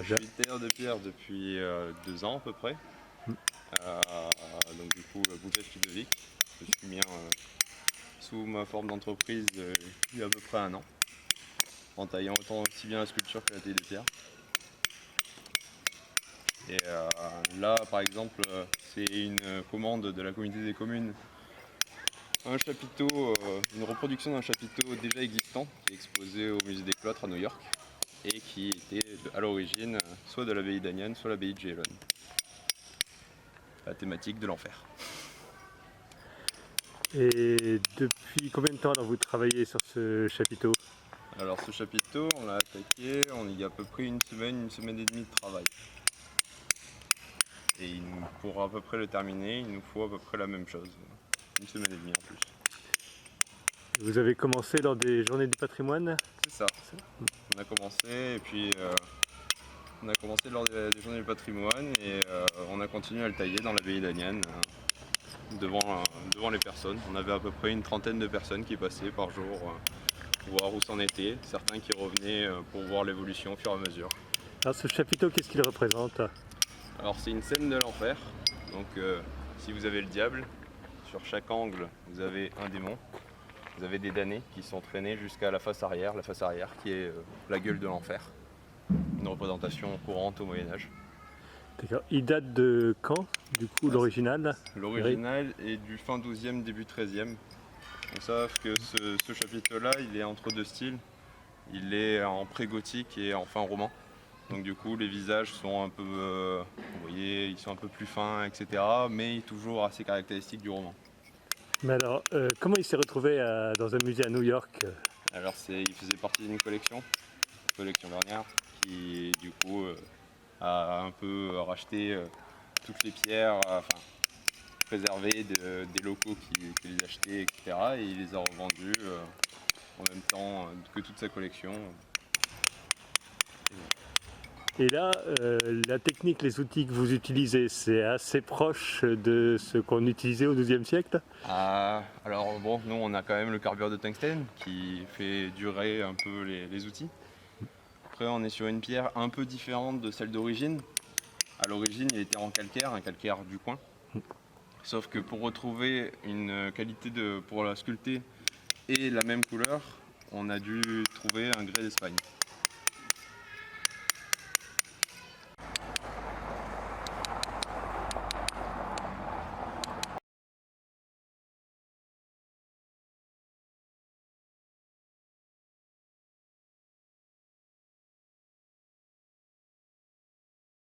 Je suis tailleur de pierre depuis 2 ans à peu près. Euh, donc du coup, Bouquet Ludovic. Je suis mis sous ma forme d'entreprise il y a à peu près 1 an, en taillant autant aussi bien la sculpture que la taille de pierre. Et là, par exemple, c'est une commande de la communauté des communes. Un chapiteau, une reproduction d'un chapiteau déjà existant qui est exposé au musée des Cloîtres à New York et qui était à l'origine soit de l'abbaye d'Aniane, soit l'abbaye de Gélone. La thématique de l'enfer. Et depuis combien de temps alors vous travaillez sur ce chapiteau? Alors ce chapiteau, on l'a attaqué, on y a à peu près une semaine et demie de travail. Et pour à peu près le terminer, il nous faut à peu près la même chose, une semaine et demie en plus. Vous avez commencé lors des Journées du patrimoine? C'est ça. On a commencé et puis on a commencé lors des Journées du patrimoine et on a continué à le tailler dans l'abbaye d'Aniane devant les personnes. On avait à peu près une trentaine de personnes qui passaient par jour pour voir où c'en était, certains qui revenaient pour voir l'évolution au fur et à mesure. Alors ce chapiteau, qu'est-ce qu'il représente? Alors c'est une scène de l'enfer, donc si vous avez le diable, sur chaque angle vous avez un démon, vous avez des damnés qui sont traînés jusqu'à la face arrière qui est la gueule de l'enfer, une représentation courante au Moyen-Âge. D'accord. Il date de quand, du coup, l'original? L'original est du fin 12e, début 13e. Sauf que ce chapitre-là, il est entre deux styles. Il est en pré-gothique et en fin roman. Donc du coup, les visages sont un peu, vous voyez, ils sont un peu plus fins, etc. Mais toujours assez caractéristiques du roman. Mais alors, comment il s'est retrouvé dans un musée à New York? Alors il faisait partie d'une collection Vernière, qui du coup a un peu racheté toutes les pierres, enfin préservé des locaux qui les achetaient, etc. Et il les a revendus en même temps que toute sa collection. Et là, la technique, les outils que vous utilisez, c'est assez proche de ce qu'on utilisait au XIIe siècle? Alors bon, nous on a quand même le carburant de tungstène qui fait durer un peu les outils. Après on est sur une pierre un peu différente de celle d'origine. À l'origine il était en calcaire, un calcaire du coin. Sauf que pour retrouver une qualité pour la sculpter et la même couleur, on a dû trouver un grès d'Espagne.